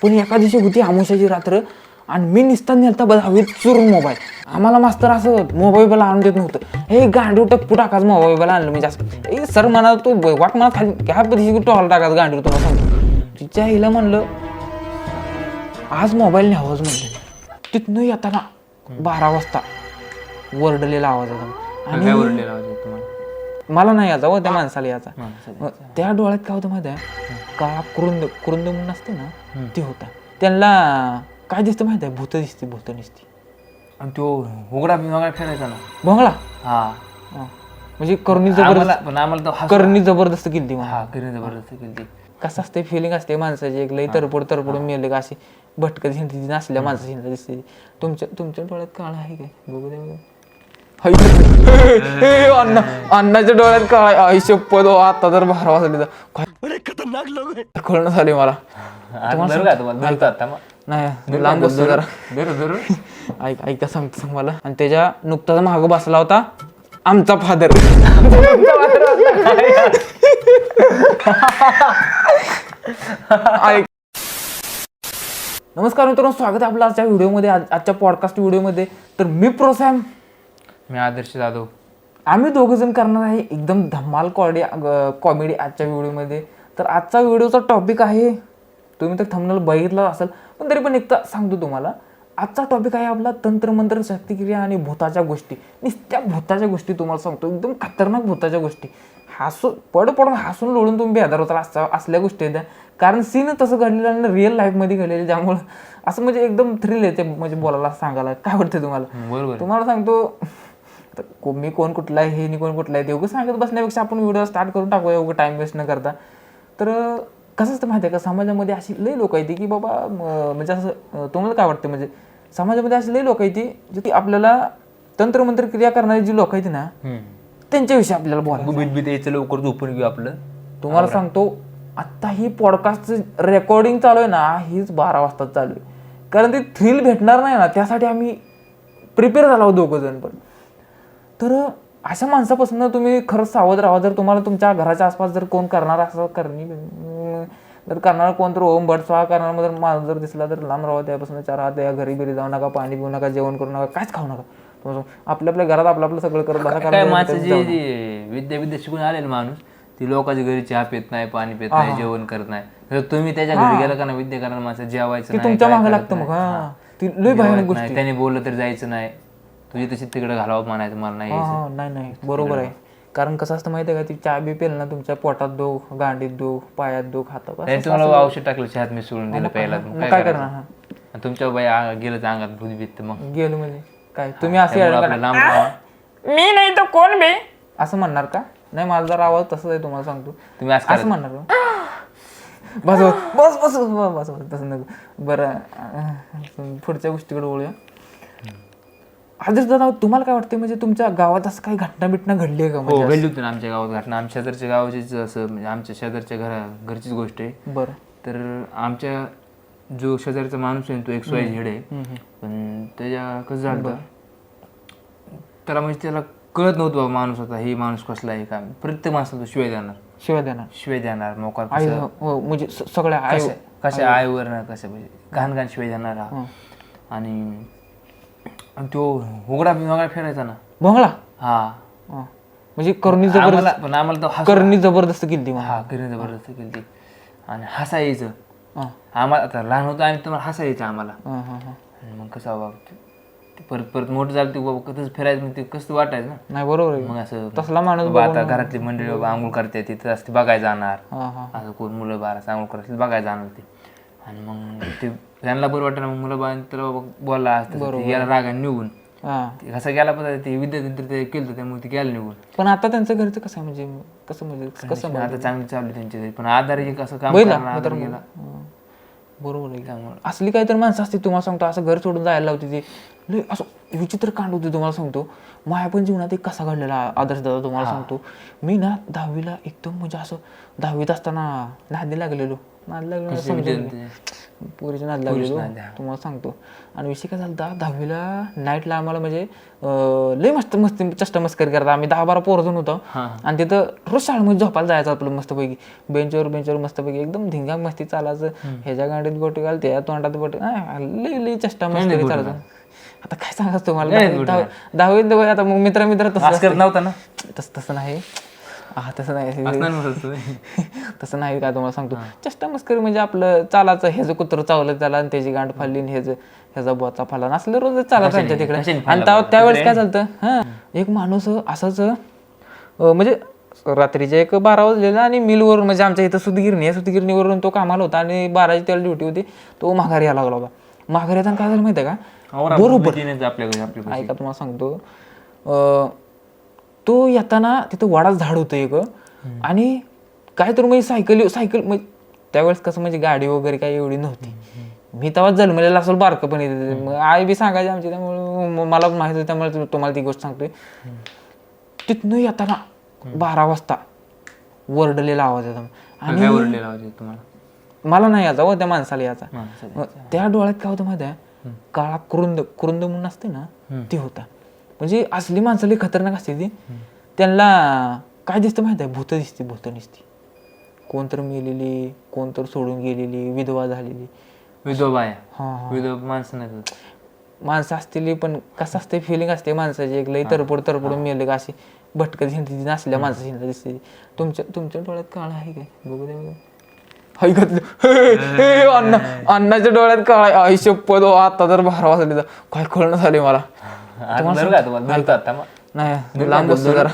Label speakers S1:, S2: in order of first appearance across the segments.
S1: पण एका दिवशी होती आमुषाची रात्र आणि मी निस्ता नेलता हवेत चुरून मोबाईल. आम्हाला मास्तर असं मोबाईल आणून देत नव्हतं. हे गांडीव टप्पू टाकाच मोबाईल आणलं मी जास्त. सर म्हणा तू वाट म्हणा खाली ह्या दिवशी टॉल टाकाच गांडीव तुला सांगतो. तिच्या हिला म्हणलं आज मोबाईल न्यावंच म्हणलं. तिथनं येताना 12 वाजता वरडलेला आवाज होता आणि मला नाही याचा हो त्या माणसाला याचा. त्या डोळ्यात काय होतं माहिती आहे, काळा कुरुंद म्हणून असते ना ते होता. त्यांना काय दिसतं माहिती आहे, भूत दिसते, भूत दिसते.
S2: आणि तो उघडा बिघडा खेळायचा ना
S1: भोंगळा.
S2: हा
S1: म्हणजे करणी जबरदस्त,
S2: पण आम्हाला तो
S1: करणी जबरदस्त केली ती.
S2: हा करी जबरदस्त केली.
S1: कसं असते फिलिंग असते माणसाची, एक लई तरपड मेले का अशी भटकत हिंदी नसलेल्या माणसाची हिंदा दिसते. तुमच्या डोळ्यात काळ आहे काय बघू दे. अन्नाच्या डोळ्यात काळ आई शपथ आता तर 12 वाजले कळणं झाले मला. नाही लांब बसतो जरा. ऐका सांगतो मला. आणि त्याच्या नुकताच माग बसला होता आमचा फादर. नमस्कार मित्रांनो, स्वागत आहे आपलं आजच्या व्हिडिओमध्ये, आजच्या पॉडकास्ट व्हिडिओमध्ये. तर मी प्रोसॅम,
S2: मी आदर्श जाधव.
S1: आम्ही दोघं जण करणार आहे एकदम धमाल कॉमेडी आजच्या व्हिडिओमध्ये. तर आजचा व्हिडिओचा टॉपिक आहे, तुम्ही तर थंबनेल बघितलं असेल पण तरी पण एकदा सांगतो तुम्हाला. आजचा टॉपिक आहे आपला तंत्रमंत्र, शक्तिक्रिया आणि भूताच्या गोष्टी. नुसत्या भूताच्या गोष्टी तुम्हाला सांगतो, एकदम खतरनाक भूताच्या गोष्टी. पडून हसून लोळून तुम्ही बेदार होता असल्या गोष्टी आहेत. कारण सीन तसं घडलेलं आणि रिअल लाईफमध्ये घडलेलं, ज्यामुळं असं म्हणजे एकदम थ्रिल येते म्हणजे बोलायला सांगायला. काय वाटतं तुम्हाला?
S2: बरोबर.
S1: तुम्हाला सांगतो, मी कोण कुठला आहे हे कोण कुठला आहे ते उगं सांगत बसण्यापेक्षा आपण व्हिडिओ स्टार्ट करून टाकूया उगं टाइम वेस्ट न करता. तर कसं असतं माहिती आहे का, समाजामध्ये अशी लई लोक आहेत की बाबा म्हणजे असं तुम्हाला काय वाटतं, म्हणजे समाजामध्ये अशी लई लोक आहेत जी आपल्याला तंत्रमंत्र क्रिया करणारी जी लोक आहेत ना त्यांच्याविषयी आपल्याला बोलायचं.
S2: यायचं लवकर झोपून घेऊ आपलं.
S1: तुम्हाला सांगतो आत्ता ही पॉडकास्ट रेकॉर्डिंग चालू आहे ना, हीच 12 वाजता चालू आहे. कारण ती थ्रिल भेटणार नाही ना, त्यासाठी आम्ही प्रिपेअर झालो दोघं जण. पण तर अशा माणसापासून तुम्ही खरंच सावध राहा. जर तुम्हाला तुमच्या घराच्या आसपास जर कोण करणार असं जर करणार कोण तर ओम भट स्वाहा करणार जर माणूस जर दिसला तर लांब राहा त्यापासून. 4 हात द्या, घरी बिरी जाऊ नका, पाणी पिऊ नका, जेवण करू नका, काहीच खाऊ नका. आपल्या घरात आपलं सगळं करत बसा.
S2: काय माणसाची विद्या शिकून आलेला माणूस ती लोकांच्या घरी चहा पित नाही, पाणी पित नाही, जेवण करत नाही. तर तुम्ही त्याच्या घरी गेला का ना विद्या करणार माणसं जेवायचं नाही,
S1: तुमच्या मागे लागतं. मग ती लई भयानक गोष्ट.
S2: त्याने बोललं तर जायचं नाही, तुझी तशी तिकडे घालावं म्हणायचं, मला नाही.
S1: नाही बरोबर आहे. कारण कसं असतं माहिती आहे का, ती चहा बी पेल ना तुमच्या पोटात दो, गांडीत दो, पायात दो, खातं.
S2: तुम्हाला औषध टाकलं, चहात मी सोडून दिलं पहिला,
S1: काय करणार?
S2: तुमच्या बाई गेलं अंगात भूत बीत, मग
S1: गेलो म्हणजे काय तुम्ही असे
S2: लांब राहा.
S1: मी नाही तर कोण बे असं म्हणणार का? नाही, माझा जर आवाज तसंच आहे, तुम्हाला सांगतो. तुम्ही असं म्हणणार बस बस बस बस बस तसं नको. बरं, पुढच्या गोष्टीकडे बोलूया. आदर्श दादा, तुम्हाला काय वाटतं, म्हणजे तुमच्या गावात असं काही घटना घडली आहे का?
S2: हो, घडली होती ना आमच्या गावात घटना. आमच्या शेजारच्या गावाचीच, असं म्हणजे आमच्या शेजारच्या घरचीच गोष्ट आहे.
S1: बरं.
S2: तर आमच्या जो शेजारचा माणूस आहे तो XY Z आहे, पण त्याच्या कसं झालं त्याला, म्हणजे त्याला कळत नव्हतं बाबा माणूस होता, हे माणूस कसला आहे का. प्रत्येक माणसाला शिवाय देणार मोकार,
S1: म्हणजे सगळ्या
S2: कशा आईवर ना कसं म्हणजे घाण शिवाय देणार. आणि तो उघडा बिघडा खेळायचा ना
S1: भोंगळा.
S2: हा
S1: म्हणजे करणी जबरदस्त,
S2: पण आम्हाला तो
S1: करणी जबरदस्त केली.
S2: हा करणी जबरदस्त केली. आणि हसायचं आम्हाला, आता लहान होतं आणि तुम्हाला हसायचं आम्हाला. मग कसं बाबा परत मोठं झालं ते बाबा कसं फिरायचं, मग ते कसं वाटायचं ना.
S1: नाही बरोबर आहे.
S2: मग असं
S1: तसला माणूस
S2: आता घरातली मंडळी बाबा आंघोळ करते तिथं असते बघायला जाणार, असं कोण मुलं बारा आंघोळ करत बघायला जाणार ते. आणि मग ते त्यांना बरं वाटतं ना, मग मुलं बाळांनी तर बोलला असतं याला रागाने निघून कसं गेला, पण ते विद्यार्थी ते केलं त्यामुळे ते गेलं निघून.
S1: पण आता त्यांचं घरचं कसं म्हणजे कसं
S2: आता चांगली चालू त्यांच्या घरी, पण आधार कसं काम गेला.
S1: बरोबर आहे. त्यामुळे असली काहीतरी माणसं असते, तुम्हाला सांगतो, असं घर सोडून जायला लावते ते. लय असं विचित्र कांड होते. तुम्हाला सांगतो माझ्या पण जीवनात एक कसा घडलेला आदर्श दादा, तुम्हाला सांगतो. मी ना 10वीला एकदम म्हणजे असं 10वीत असताना नादी लागलेलो पोरीच्या नाद लागलेलो तुम्हाला सांगतो. आणि विषय काय झाला, 10वीला नाईटला आम्हाला म्हणजे लय मस्त मस्ती चष्टा मस्करी करता. आम्ही 10-12 पोरजण होतो आणि तिथं रोज शाळेमध्ये झोपायला जायचं आपलं मस्तपैकी बेंचवर मस्तपैकी एकदम धिंगा मस्ती चालायचं. ह्याच्या गाडीत गोटी घाल, त्या तोंडात गोटी, लय चष्टा मस्करी चालायचं. आता काय सांगायचं तुम्हाला, 10वीत आता मग मित्र तसं
S2: नव्हता ना,
S1: तसं नाही तसं नाही तसं नाही काय तुम्हाला सांगतो. चष्टा मस्करी म्हणजे आपलं चालायचं, ह्याचं कुत्रं चावलं त्याला आणि त्याची गांड फाडली, ह्याचा बोचा फाडला, असलं रोज चालत त्यांच्या तिकडे. आणि त्यावेळेस काय झालं, एक माणूस असाच म्हणजे रात्रीचे 12 वाजलेला आणि मिलवरून म्हणजे आमच्या इथं सुतगिरणीवरून तो कामाला होता आणि 12ची त्याला ड्युटी होती. तो माघारी यायला लागला होता. माघारी येताना काय झालं माहिती आहे का, बरोबर ऐका तुम्हाला सांगतो, तो येताना तिथं वाडाच झाड होतं एक आणि काय तर म्हणजे सायकल म्हणजे त्यावेळेस कसं म्हणजे गाडी वगैरे काही एवढी नव्हती. मी तेव्हा जन्मलेला असेल बारकं पण येते, आई बी सांगायची आमची, त्यामुळे मला माहिती होती, त्यामुळे तुम्हाला ती गोष्ट सांगतोय. तिथनं येताना 12 वाजता वरडलेला आवाज येतो आणि मला नाही यायचा, त्या माणसाला यायचा. त्या डोळ्यात काय होतं माहिती आहे, काळा कुरुंद म्हणून असते ना, ते होता. म्हणजे असली माणसाली खतरनाक असते ती. त्यांना काय दिसतं माहिती आहे, भूत दिसती. कोणतर मेलेली, कोणतर सोडून गेलेली, विधवा झालेली. माणसं असतील, पण कसं असते फिलिंग असते माणसाची, एक लई तरपडून मेले का अशी भटकत हिंडती नसल्या माणसाची दिसते. तुमच्या डोळ्यात काळा आहे काय, बघू दे. अण्णाच्या डोळ्यात काळ, आई शपथ आता तर 12 वाजले, काय कळणं झाले मला. नाही लांब बसतो जरा,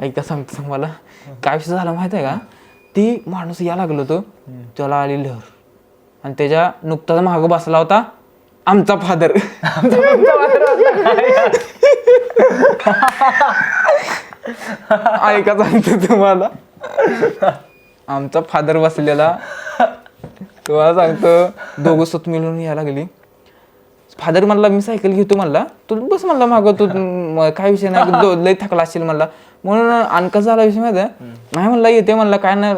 S1: ऐका सांगतो तुम्हाला काय विषय झाला माहित आहे का. ती माणूस या लागलो होतो, त्याला आली लहर आणि त्याच्या नुकताच मागं बसला होता आमचा फादर. ऐका सांगतो तुम्हाला, आमचा फादर बसलेला, तुम्हाला सांगतो दोघं स्वत मिळून यायला लागली. फादर म्हणला मी सायकल घेतो, म्हणला तू बस, म्हणला मागं तू, काय विषय नाही, लय थकला असेल म्हणला. म्हणून आणि कसं झाला विषय माहिती आहे, नाही म्हणला येते, म्हणला काय नाही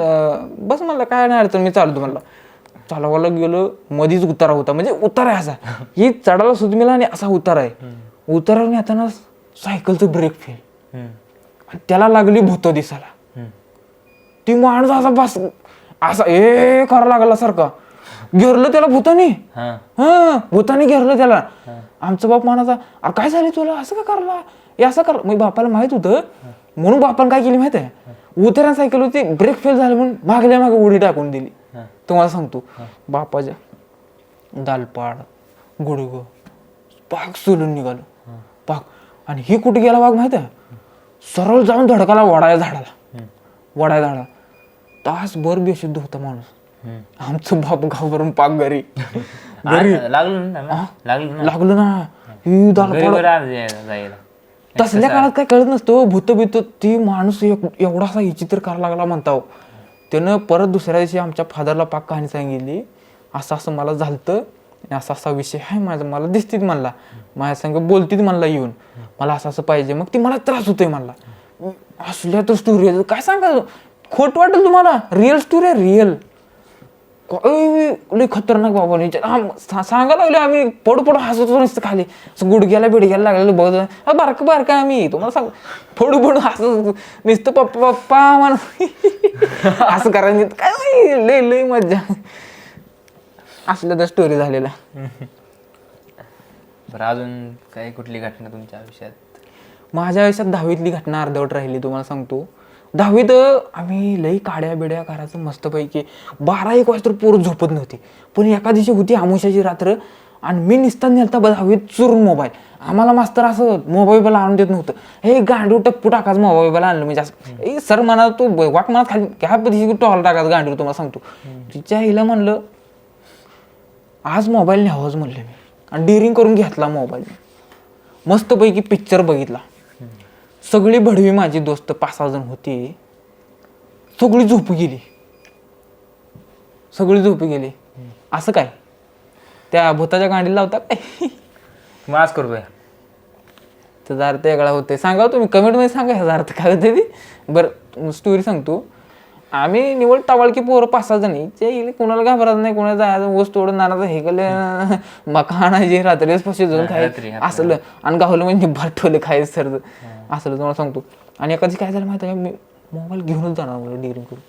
S1: बस, म्हणला काय नाही अडचण, मी चालतो म्हणला. चालवायला गेलो, मधीच उतारा होता, म्हणजे उतारा आहे असा, ही चढायला सुद्धा आणि असा उतारा आहे. उतारावर येताना सायकलचं ब्रेक फेल आणि त्याला लागली भूत दिसायला. ती माणूस असा बस असा करा लागला सारखा, घेरलं त्याला भूतानी, भूतानी घेरलं त्याला. आमचा बाप म्हणाचा, अरे काय झालं तुला, असं का करला, असं कर. मग बापाला माहित होतं, म्हणून बापाला काय केली माहिती आहे, उतऱ्या सायकल होती, ब्रेक फेल झालं म्हणून मागल्या मागे उडी टाकून दिली. तुम्हाला सांगतो, बापाच्या दालपाड गुडगं पाक सोलून निघालो पाक. आणि ही कुठे गेला वाघ माहिती आहे, सरळ जाऊन धडकाला वडाया झाडाला. तासभर बेशुद्ध होता माणूस. आमचं बाप घाबरून पाक घरी लागलो ना. तसल्या काळात काय कळत नसतं, भूत ती माणूस एवढासा विचित्र करायला लागला म्हणता. त्यानं परत दुसऱ्या दिवशी आमच्या फादरला पाक कहाणी सांगितली, असं मला झालतं, असा विषय आहे माझा, मला दिसतीत म्हणला, माझ्या संग बोलतीत म्हणला येऊन, मला असं पाहिजे. मग ती मला त्रास होतोय म्हणला. असल्या तर स्टोरी काय सांगा, खोट वाटेल तुम्हाला, रिअल स्टोरी आहे, रिअल. लई खतरनाक बाबा, सांगा लागले आम्ही, पडू हसत नसतं खाली, गुडघ्याला बिडघ्याला लागलेलं बघत, बारकं आम्ही, तुम्हाला सांग पडू हसत नुसतं पप्पा म्हणून असं करायचं, काय लई मज्जा. असल्या तर स्टोरी झालेला.
S2: बरं, अजून काही कुठली घटना तुमच्या आयुष्यात?
S1: माझ्या आयुष्यात 10वीतली घटना अर्धवट राहिली. तुम्हाला सांगतो, 10वीत आम्ही लई काड्या बिड्या करायचं मस्तपैकी, 12-1 वाजता पोरं झोपत नव्हती. पण एका दिवशी होती अमावस्याची रात्र आणि मी निस्तान नेलता 10वीत चुरून मोबाईल. आम्हाला मास्तर असं मोबाईल आणून देत नव्हतं, हे गांडू टप्पू टाकाच मोबाईल आणलं. म्हणजे असं सर म्हणा तू वाक म्हणत खाली ह्या पद्धतीची टॉल टाकाच गांडू. तुम्हाला सांगतो, तिच्या हिला म्हणलं आज मोबाईल न्यावाच म्हणलं मी, आणि डिरिंग करून घेतला मोबाईल. मस्तपैकी पिक्चर बघितला. सगळी भडवी माझी दोस्त 5-6 जण होती, सगळी झोपी गेली. असं काय त्या भूताच्या गांडीला लावता काय
S2: मास करू बाय,
S1: त्याचा अर्थ वेगळा होते. सांगा तुम्ही कमेंटमध्ये सांगा ह्याचा अर्थ काय होते ती. बरं स्टोरी सांगतो. आम्ही निवड टावाळकी पोरं 5-6 जणी ते कोणाला घाबरत नाही, कोणाला जायचं ऊस तोडून नानाचं हे केलं मका आणायचे रात्रीच पैसे जाऊन खायचं असलं आणि गावलं म्हणजे भरठवलं खायचं सर असलं तुम्हाला सांगतो. आणि एखादी काय झालं माहिती आहे का, मी मोबाईल घेऊनच जाणार मला डिग्री करून,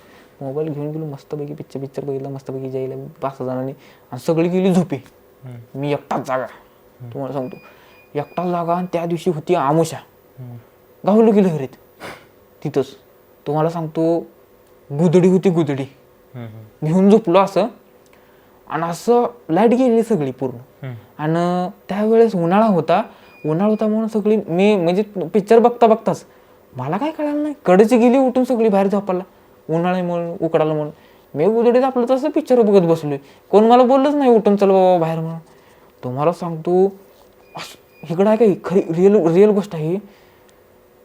S1: मोबाईल घेऊन गेलो मस्तपैकी पिक्चर बघितलं मस्तपैकी जायला 5-6 जणांनी आणि सगळी गेली झोपी. मी एकटाच जागा तुम्हाला सांगतो, एकटाच जागा. आणि त्या दिवशी होती आमुषा, गावलं गेलं घरीत तिथंच तुम्हाला सांगतो. गुदडी होती, गुदडी घेऊन झोपलो असं आणि असं लाईट गेली सगळी पूर्ण. आणि त्यावेळेस उन्हाळा होता म्हणून सगळी मी म्हणजे पिक्चर बघताच मला काय कळालं नाही, कडची गेली उठून सगळी बाहेर झोपायला उन्हाळा म्हणून उकडाला म्हणून. मी गुदडीत आपलं तसं पिक्चर बघत बसलोय, कोण मला बोललंच नाही उठून चल बाबा बाहेर म्हणून. तुम्हाला सांगतो असं इकडं आहे काही खरी रिअल गोष्ट आहे.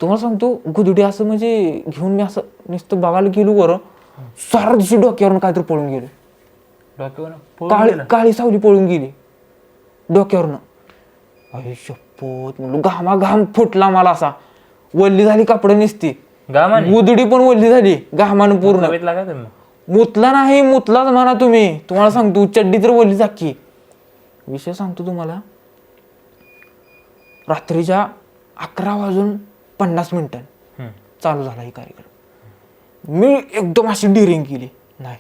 S1: तुम्हाला सांगतो गुदडी असं म्हणजे घेऊन मी असं नुसतं बघायला गेलो बरं, सारा दिवशी डोक्यावरून काहीतरी पळून गेलो, काळी सावली पळून गेली डोक्यावरनं. अरे शपथ म्हणलो, घाम फुटला मला असा, वल्ली झाली कपडे निसती, गुदडी पण वल्ली झाली घामानं पूर्ण. मुतला नाही, मुतलाच म्हणा तुम्ही, तुम्हाला सांगतो चड्डी तर वल्ली जाकी. विषय सांगतो तुम्हाला, रात्रीच्या 11:50 चालू झाला हे कार्यक्रम. मी एकदम अशी डिरिंग केली, नाही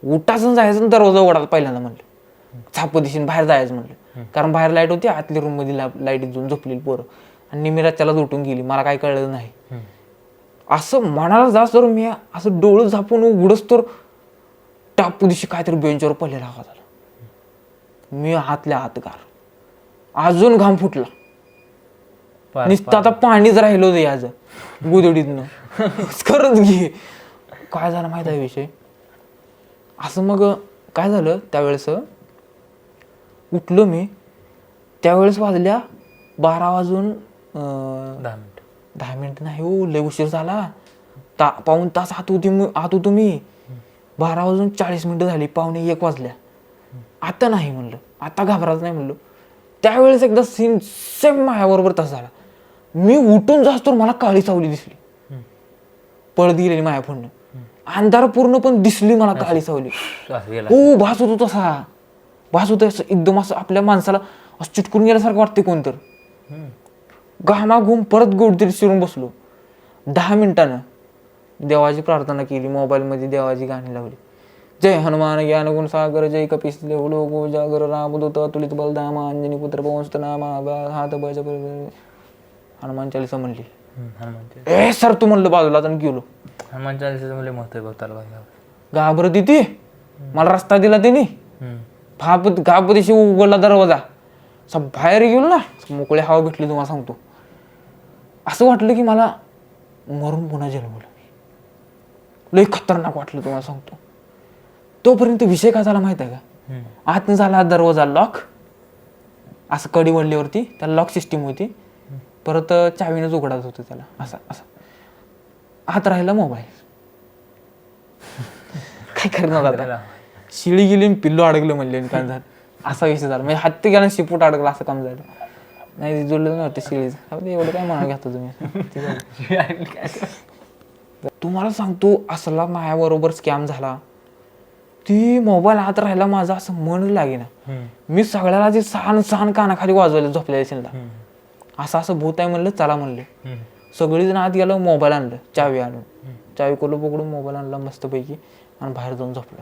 S1: उठाचं जायचं, दरवाजा उघडायला पहिल्यांदा म्हणलं, छाप दिशीन बाहेर जायचं म्हणलं, कारण बाहेर लाईट होती, आतली रूम मध्ये लाईट जाऊन झोपलेली पोरं. आणि निमिरात त्याला उठून गेली, मला काय कळलं नाही. असं म्हणाला जास तर मी असं डोळं झापून उघडच तर टापू दिवशी काहीतरी बेंचवर पडलेला आवाज आला. मी हातल्या हात गार, अजून घाम फुटला, नुसतं आता पाणीच राहिलं होतं याच गुदडीतनं. खरंच घे काय झालं माहित आहे विषय. असं मग काय झालं, त्यावेळेस उठलो मी, त्यावेळेस वाजल्या 12:10 नाही हो, लय उशीर झाला, पाऊण तास आत होतो मी. 12:40 झाली, 12:45 वाजल्या. आता नाही म्हणलं, आता घाबरायचं नाही म्हणलं. त्यावेळेस एकदा सीन सेम माझ्याबरोबर तसा झाला. मी उठून जास्त मला काळी सावली दिसली, पळत गेलेली माझ्या फोननं, अंधार पूर्ण पण दिसली मला काळी सावली. हो भास होतो तसा, भास होतो असं एकदम, असं आपल्या माणसाला असं चिटकून गेल्यासारखं वाटते कोणतर. घामाघूम परत गोडतरी शिरून बसलो. 10 मिनिटानं देवाची प्रार्थना केली, मोबाईल मध्ये देवाची गाणी लावली, जय हनुमान ज्ञान गुण सागर जय कपीस गो जागर रामदूत अतुलित बलधाम अंजनी पुत्र पवनस्त नामा हात बज हनुमान चालीसा म्हणली. ए सर तू म्हणलं बाजूला आणि गेलो.
S2: हनुमान चालीसा म्हणले महत्व
S1: घाबरत ती मला रस्ता दिला त्यांनी, घाप दिवशी उघडला दरवाजा, असं बाहेर गेलो ना, मोकळे हवा भेटली. तुम्हाला सांगतो असं वाटलं की मला मरून पुन्हा जन्मलं, लय खतरनाक वाटलं तुम्हाला सांगतो. तोपर्यंत विषय काय झाला माहित आहे का, आतनं झाला दरवाजा लॉक, असं कडी वळल्यावरती त्याला लॉक सिस्टीम होती, परत चावीनंच उघडत होतं त्याला, असा असा आत राहिला मोबाईल. काय करणार आता, शिळी गेली पिल्लो अडकलं म्हणले काय झालं, असा विषय झाला. म्हणजे हत्ती गेला शिपूट अडकला असं काम झालं. नाही जोडलं नव्हतं शिळीचं, एवढं काय म्हणा घेता तुम्ही. तुम्हाला सांगतो असला माझ्याबरोबर स्कॅम झाला. ती मोबाईल हात राहिला माझा, असं मन लागे ना. मी सगळ्याला जे सहान कानाखाली वाजवलं झोपल्या शिंदा, असं भूत आहे म्हणलं, चला म्हणले. सगळीजण आत गेलं, मोबाईल आणलं, चावी आणून, चावी कोलं पकडून मोबाईल आणला मस्तपैकी आणि बाहेर जाऊन झोपलं.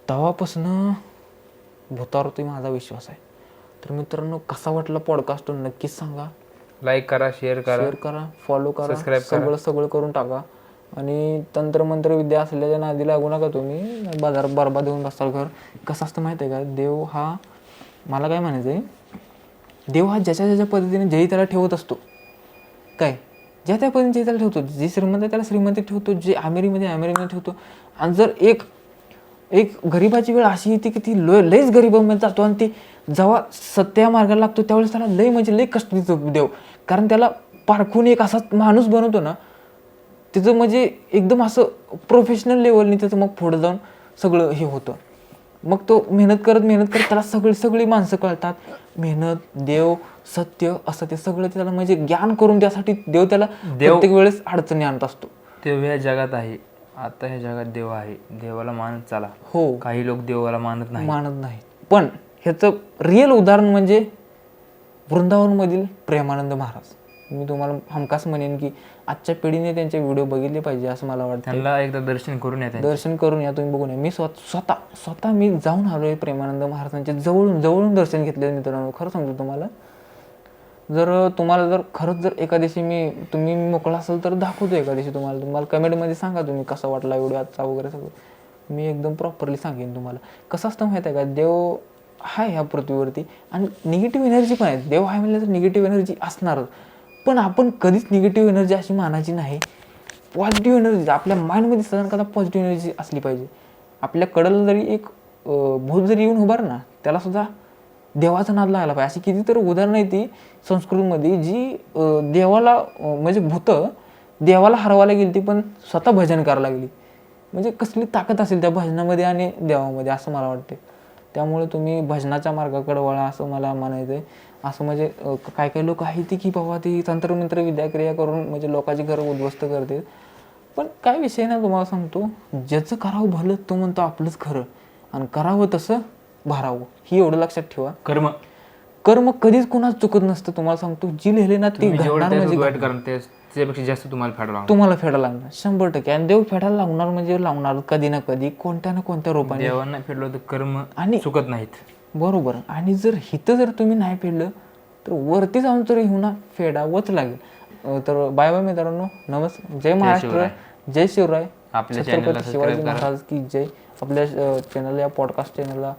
S1: तेव्हापासून भूतावरती माझा विश्वास आहे. तर मित्रांनो, कसा वाटला पॉडकास्ट नक्कीच सांगा,
S2: लाईक करा, शेअर करा,
S1: फॉलो करा, सगळं करून टाका. आणि तंत्रमंत्र विद्या असल्याच्या नादी लागू नका तुम्ही, बाजार बरबाद होऊन बसाल घर. कसं असतं माहिती आहे का, देव हा, मला काय म्हणायचं आहे, देव हा ज्याच्या पद्धतीने जेही त्याला ठेवत असतो, काय ज्या त्या पद्धतीने जे त्याला ठेवतो, जे श्रीमंत त्याला श्रीमंतीत ठेवतो, जे अमेरिकेमध्ये ठेवतो. आणि जर एक गरिबाची वेळ अशी येते की ती लयच गरिबामध्ये जातो, आणि ती जेव्हा सत्या मार्गाला लागतो त्यावेळेस त्याला लय कष्ट देतो देव, कारण त्याला पारखून एक असा माणूस बनवतो ना, त्याचं म्हणजे एकदम असं प्रोफेशनल लेवलने त्याचं मग पुढं जाऊन सगळं हे होतं. मग तो मेहनत करत त्याला सगळी माणसं कळतात. मेहनत, देव, सत्य, असत्य सगळं त्याला म्हणजे ज्ञान करून त्यासाठी देव त्याला प्रत्येक वेळेस अडचणी आणत असतो.
S2: देव या जगात आहे आता ह्या जगात देव आहे, देवाला मानत चाला.
S1: हो,
S2: काही लोक देवाला मानत नाही.
S1: मानत नाही. पण ह्याचं रिअल उदाहरण म्हणजे वृंदावनमधील प्रेमानंद महाराज. मी तुम्हाला हमखास म्हणेन की आजच्या पिढीने त्यांचे व्हिडिओ बघितले पाहिजे असं मला वाटतं.
S2: त्यांना एकदा दर्शन करून येते.
S1: दर्शन करून या, तुम्ही बघून या. मी स्वतः मी जाऊन आलोय प्रेमानंद महाराजांचे जवळून दर्शन घेतले मित्रांनो. खरं सांगतो तुम्हाला, जर खरंच जर एखाद्याशी तुम्ही मोकळा असेल तर दाखवतो एखाद्याशी तुम्हाला कमेंटमध्ये सांगा तुम्ही कसा वाटला व्हिडिओ आजचा वगैरे सगळं. मी एकदम प्रॉपरली सांगेन तुम्हाला. कसं असतं माहिती आहे का, देव आहे ह्या पृथ्वीवरती आणि निगेटिव्ह एनर्जी पण आहे. देव आहे म्हणलं तर निगेटिव्ह एनर्जी असणारच. पण आपण कधीच निगेटिव्ह एनर्जी अशी मानायची नाही. पॉझिटिव्ह एनर्जी आपल्या माइंडमध्ये साधारण पॉझिटिव्ह एनर्जी असली पाहिजे. आपल्या कडेला जरी एक भूत जरी येऊन उभार ना, त्याला सुद्धा देवाचा नाद लागला पाहिजे. अशी कितीतरी उदाहरणं आहे ती संस्कृतीमध्ये जी देवाला म्हणजे भूतं देवाला हरवायला गेली ती पण स्वतः भजन करायला लागली. म्हणजे कसली ताकद असेल त्या भजनामध्ये आणि देवामध्ये असं मला वाटते. त्यामुळे तुम्ही भजनाच्या मार्गाकडे वळा असं मला म्हणायचं आहे. असं म्हणजे काही काही लोक आहेत की बाबा ती तंत्रमंत्र विद्याक्रिया करून म्हणजे लोकांची घरं उद्ध्वस्त करते. पण काय विषय ना, तुम्हाला सांगतो, ज्याचं करावं भलं तो म्हणतो आपलंच खरं आणि करावं तसं भरावं. ही एवढं लक्षात ठेवा. कर्म कधीच कुणाच चुकत नसतं. तुम्हाला सांगतो, जी लिहिले ना ती घडणार म्हणजे
S2: त्यापेक्षा जास्त
S1: तुम्हाला फेडायला लागणार 100%. आणि देव फेडायला लागणार म्हणजे लावणार कधी ना कधी कोणत्या ना कोणत्या रूपाने.
S2: देवांना फेडलं तर कर्म
S1: आणि
S2: चुकत नाहीत.
S1: बरोबर. आणि जर हिथं जर तुम्ही नाही फेडलं तर वरती जाऊन तरी होणार फेडावंच लागेल. तर बाय बाय मित्रांनो, नमस्कार. जय महाराष्ट्र, जय शिवराय.
S2: आपल्या
S1: छत्रपती शिवाजी महाराज की जय. आपल्या चॅनल, या पॉडकास्ट चॅनलला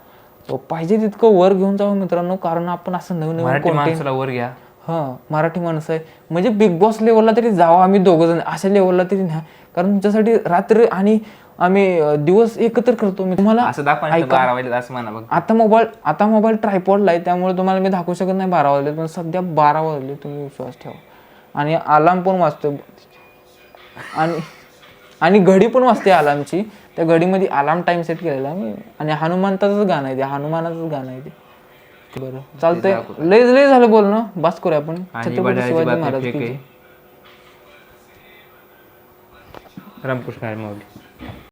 S1: पाहिजे तितकं वर घेऊन जावं मित्रांनो, कारण आपण असं नवीन
S2: वर घ्या.
S1: मराठी माणसं आहे म्हणजे बिग बॉस लेवलला तरी जावं आम्ही दोघं जण, अशा लेवलला तरी नाही. कारण तुमच्यासाठी रात्र आणि आम्ही दिवस एकत्र करतो. मी तुम्हाला आता मोबाईल ट्रायपॉडला आहे, त्यामुळे तुम्हाला मी दाखवू शकत नाही 12 वाजले, पण सध्या 12 वाजले. तुम्ही विश्वास ठेवा. आणि अलार्म पण वाजतो आणि घडी पण वाजते अलार्मची. त्या घडीमध्ये अलार्म टाइम सेट केलेला मी. आणि हनुमानाचंच गाणं आहे ते, हनुमानाचंच गाणं आहे ते. बरं चालतंय. लय झालं बोलणं, बस करूया आपण. छत्रपती शिवाजी महाराज की जय.
S2: रामकृष्ण हरी माऊली.